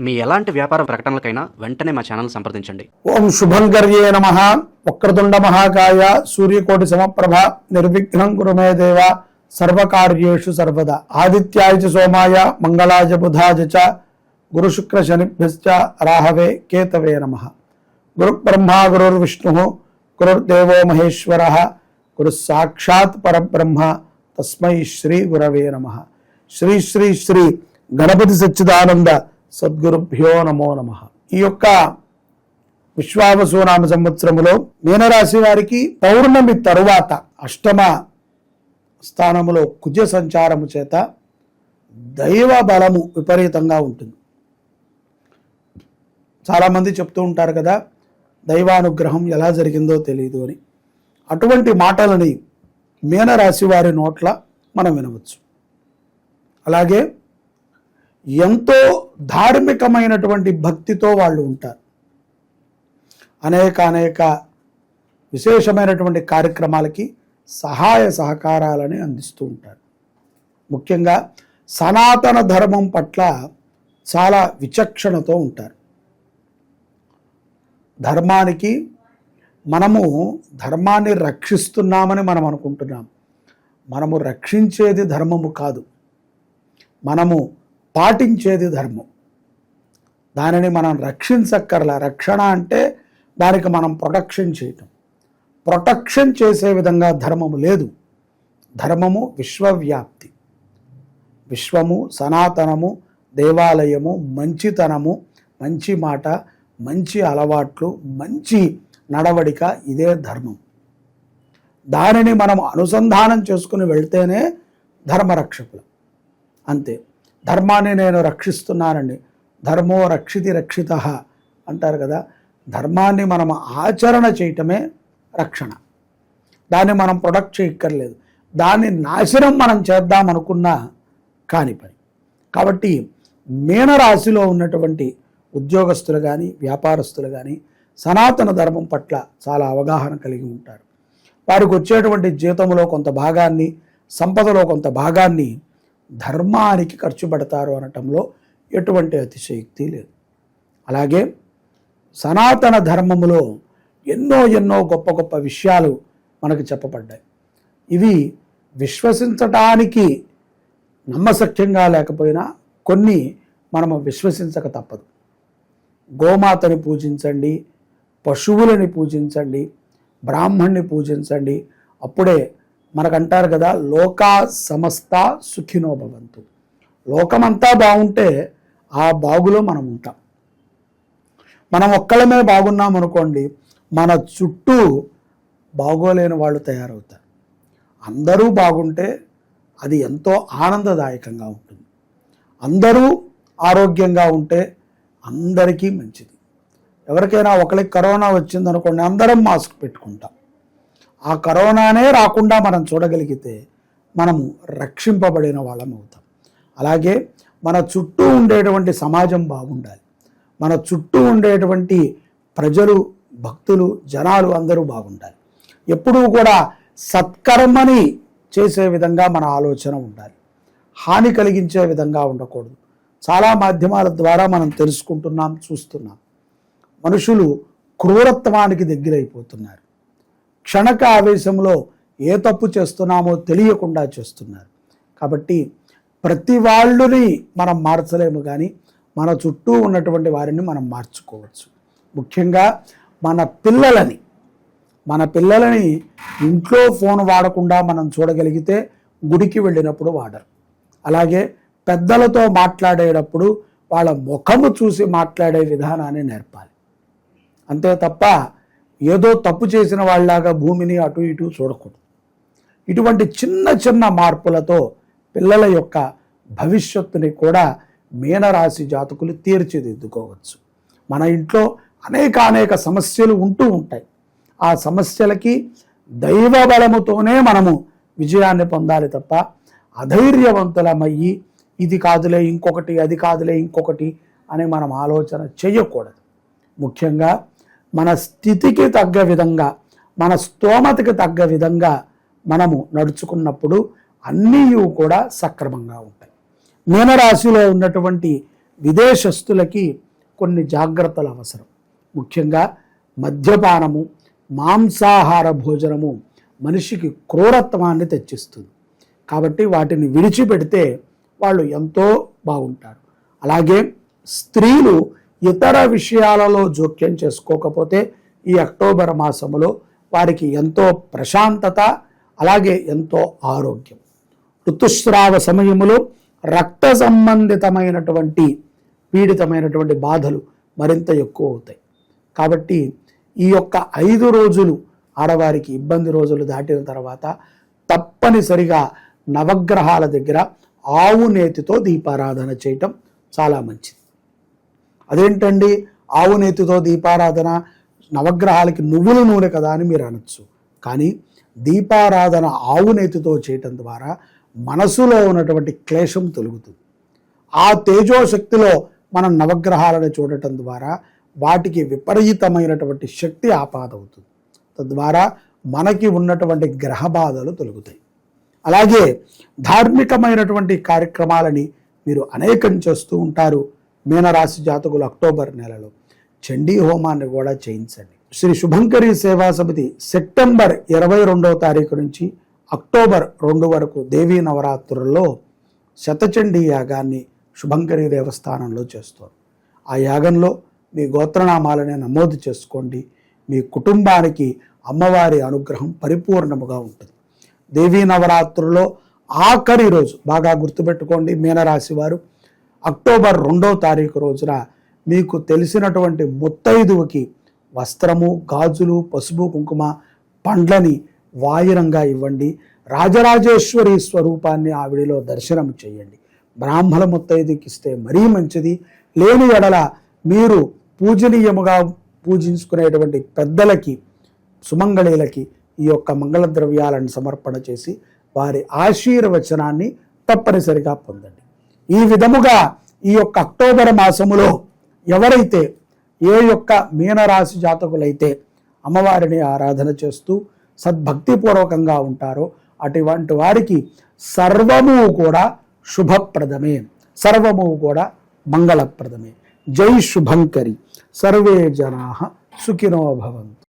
మీ ఎలాంటి వ్యాపార ప్రకటనలకైనా వెంటనే మా ఛానల్ సంప్రదించండి. ఓం శుభంకర్యే నమః. వక్రతుండ మహాకాయ సూర్యకోటి సమప్రభ నిర్విఘ్నం కురు మే దేవ సర్వకార్యేషు సర్వదా. ఆదిత్యాయ చ సోమాయ మంగళాయ బుధాయ చ గురు శుక్ర శనిభ్యశ్చ రాహవే కేతవే నమః. గురు బ్రహ్మా గురుర్విష్ణుః గురుర్దేవో మహేశ్వరః గురు సాక్షాత్ పరబ్రహ్మ తస్మై శ్రీ గురవే నమః. శ్రీ శ్రీ శ్రీ గణపతి సచ్చిదానంద సద్గురుభ్యో నమో నమః. ఈ యొక్క విశ్వావసునామ సంవత్సరములో మీనరాశి వారికి పౌర్ణమి తరువాత అష్టమ స్థానములో కుజ సంచారము చేత దైవ బలము విపరీతంగా ఉంటుంది. చాలామంది చెప్తూ ఉంటారు కదా, దైవానుగ్రహం ఎలా జరిగిందో తెలియదు అని. అటువంటి మాటలని మీనరాశి వారి నోట్ల మనం వినవచ్చు. అలాగే ఎంతో ధార్మికమైనటువంటి భక్తితో వాళ్ళు ఉంటారు. అనేక విశేషమైనటువంటి కార్యక్రమాలకి సహాయ సహకారాలని అందిస్తూ ఉంటారు. ముఖ్యంగా సనాతన ధర్మం పట్ల చాలా విచక్షణతో ఉంటారు. మనము ధర్మాన్ని రక్షిస్తున్నామని మనం అనుకుంటున్నాం. మనము రక్షించేది ధర్మము కాదు, మనము పాటించేది ధర్మం. దానిని మనం రక్షించక్కర్లా. రక్షణ అంటే దానికి మనం ప్రొటెక్షన్ చేయటం. ప్రొటెక్షన్ చేసే విధంగా ధర్మము లేదు. ధర్మము విశ్వవ్యాప్తి. విశ్వము, సనాతనము, దేవాలయము, మంచితనము, మంచి మాట, మంచి అలవాట్లు, మంచి నడవడిక, ఇదే ధర్మం. దానిని మనం అనుసంధానం చేసుకుని వెళ్తేనే ధర్మరక్షకులు. అంతే. ధర్మాన్ని నేను రక్షిస్తున్నానండి, ధర్మో రక్షితి రక్షిత అంటారు కదా. ధర్మాన్ని మనం ఆచరణ చేయటమే రక్షణ. దాన్ని మనం ప్రొటెక్ట్ చేయక్కర్లేదు. దాన్ని నాశనం మనం చేద్దాం అనుకున్నా కాని పని. కాబట్టి మీనరాశిలో ఉన్నటువంటి ఉద్యోగస్తులు కానీ వ్యాపారస్తులు కానీ సనాతన ధర్మం పట్ల చాలా అవగాహన కలిగి ఉంటారు. వారికి వచ్చేటువంటి జీతంలో కొంత భాగాన్ని, సంపదలో కొంత భాగాన్ని ధర్మానికి ఖర్చు పెడతారు అనటంలో ఎటువంటి అతిశయోక్తి లేదు. అలాగే సనాతన ధర్మములో ఎన్నో గొప్ప గొప్ప విషయాలు మనకు చెప్పబడ్డాయి. ఇవి విశ్వసించటానికి నమ్మశక్యంగా లేకపోయినా కొన్ని మనము విశ్వసించక తప్పదు. గోమాతని పూజించండి, పశువులని పూజించండి, బ్రాహ్మణ్ణి పూజించండి. అప్పుడే మనకంటారు కదా, లోకా సమస్త సుఖినో భవంతు. లోకమంతా బాగుంటే ఆ బాగులో మనం ఉంటాం. మనం ఒక్కళ్ళమే బాగున్నాం అనుకోండి, మన చుట్టూ బాగోలేని వాళ్ళు తయారవుతారు. అందరూ బాగుంటే అది ఎంతో ఆనందదాయకంగా ఉంటుంది. అందరూ ఆరోగ్యంగా ఉంటే అందరికీ మంచిది. ఎవరికైనా ఒకరికి కరోనా వచ్చిందనుకోండి, అందరం మాస్క్ పెట్టుకుంటాం. ఆ కరోనానే రాకుండా మనం చూడగలిగితే మనము రక్షింపబడిన వాళ్ళం అవుతాం. అలాగే మన చుట్టూ ఉండేటువంటి సమాజం బాగుండాలి. మన చుట్టూ ఉండేటువంటి ప్రజలు, భక్తులు, జనాలు అందరూ బాగుండాలి. ఎప్పుడూ కూడా సత్కర్మని చేసే విధంగా మన ఆలోచన ఉండాలి. హాని కలిగించే విధంగా ఉండకూడదు. చాలా మాధ్యమాల ద్వారా మనం తెలుసుకుంటున్నాం, చూస్తున్నాం. మనుషులు క్రూరత్వానికి దగ్గరైపోతున్నారు. క్షణక ఆవేశంలో ఏ తప్పు చేస్తున్నామో తెలియకుండా చేస్తున్నారు. కాబట్టి ప్రతి వాళ్ళని మనం మార్చలేము, కానీ మన చుట్టూ ఉన్నటువంటి వారిని మనం మార్చుకోవచ్చు. ముఖ్యంగా మన పిల్లలని ఇంట్లో ఫోన్ వాడకుండా మనం చూడగలిగితే గుడికి వెళ్ళినప్పుడు వాడరు. అలాగే పెద్దలతో మాట్లాడేటప్పుడు వాళ్ళ ముఖము చూసి మాట్లాడే విధానాన్ని నేర్పాలి. అంతే తప్ప ఏదో తప్పు చేసిన వాళ్ళలాగా భూమిని అటు ఇటు చూడకూడదు. ఇటువంటి చిన్న మార్పులతో పిల్లల యొక్క భవిష్యత్తుని కూడా మీనరాశి జాతకులు తీర్చిదిద్దుకోవచ్చు. మన ఇంట్లో అనేక సమస్యలు ఉంటూ ఉంటాయి. ఆ సమస్యలకి దైవ బలముతోనే మనము విజయాన్ని పొందాలి తప్ప అధైర్యవంతులమయ్యి ఇది కాదులే ఇంకొకటి, అది కాదులే ఇంకొకటి అని మనం ఆలోచన చేయకూడదు. ముఖ్యంగా మన స్థితికి తగ్గ విధంగా, మన స్తోమతకి తగ్గ విధంగా మనము నడుచుకున్నప్పుడు అన్నీ కూడా సక్రమంగా ఉంటాయి. మీనరాశిలో ఉన్నటువంటి విదేశస్తులకి కొన్ని జాగ్రత్తలు అవసరం. ముఖ్యంగా మద్యపానము, మాంసాహార భోజనము మనిషికి క్రూరత్వాన్ని తెచ్చిస్తుంది. కాబట్టి వాటిని విడిచిపెడితే వాళ్ళు ఎంతో బాగుంటారు. అలాగే స్త్రీలు ఇతర విషయాలలో జోక్యం చేసుకోకపోతే ఈ అక్టోబర్ మాసములో వారికి ఎంతో ప్రశాంతత, అలాగే ఎంతో ఆరోగ్యం. ఋతుస్రావ సమయములో రక్త సంబంధితమైనటువంటి పీడితమైనటువంటి బాధలు మరింత ఎక్కువ అవుతాయి. కాబట్టి ఈ యొక్క 5 రోజులు ఆడవారికి ఇబ్బంది రోజులు దాటిన తర్వాత తప్పనిసరిగా నవగ్రహాల దగ్గర ఆవు నేతితో దీపారాధన చేయటం చాలా మంచిది. అదేంటండి ఆవు నేతితో దీపారాధన, నవగ్రహాలకి నువ్వుల నూనె కదా అని మీరు అనొచ్చు. కానీ దీపారాధన ఆవు నేతితో చేయటం ద్వారా మనసులో ఉన్నటువంటి క్లేశం తొలుగుతుంది. ఆ తేజోశక్తిలో మనం నవగ్రహాలను చూడటం ద్వారా వాటికి విపరీతమైనటువంటి శక్తి ఆపాదవుతుంది. తద్వారా మనకి ఉన్నటువంటి గ్రహ బాధలు తొలగుతాయి. అలాగే ధార్మికమైనటువంటి కార్యక్రమాలని మీరు అనేకం చేస్తూ ఉంటారు. మీనరాశి జాతకులు అక్టోబర్ నెలలో చండీ హోమాన్ని కూడా చేయించండి. శ్రీ శుభంకరి సేవా సమితి సెప్టెంబర్ 22వ తారీఖు నుంచి అక్టోబర్ 2 వరకు దేవీ నవరాత్రుల్లో శతచండీ యాగాన్ని శుభంకరి దేవస్థానంలో చేస్తారు. ఆ యాగంలో మీ గోత్రనామాలని నమోదు చేసుకోండి. మీ కుటుంబానికి అమ్మవారి అనుగ్రహం పరిపూర్ణముగా ఉంటుంది. దేవీ నవరాత్రుల్లో ఆఖరి రోజు బాగా గుర్తుపెట్టుకోండి, మీనరాశి వారు అక్టోబర్ 2వ తారీఖు రోజున మీకు తెలిసినటువంటి ముత్తైదువుకి వస్త్రము, గాజులు, పసుపు, కుంకుమ, పండ్లని వాయినంగా ఇవ్వండి. రాజరాజేశ్వరి స్వరూపాన్ని ఆవిడిలో దర్శనం చేయండి. బ్రాహ్మణ ముత్తైదుకి ఇస్తే మరీ మంచిది. లేని ఎడల మీరు పూజనీయముగా పూజించుకునేటువంటి పెద్దలకి, సుమంగళీలకి ఈ యొక్క మంగళ ద్రవ్యాలను సమర్పణ చేసి వారి ఆశీర్వచనాన్ని తప్పనిసరిగా పొందండి. ఈ విధముగా ఈ యొక్క అక్టోబర్ మాసములో ఎవరైతే ఏ యొక్క మీనరాశి జాతకులైతే అమ్మవారిని ఆరాధన చేస్తూ సద్భక్తిపూర్వకంగా ఉంటారో అటువంటి వారికి సర్వము కూడా శుభప్రదమే, సర్వము కూడా మంగళప్రదమే. జై శుభంకరి. సర్వే జనాః సుఖినో భవంతు.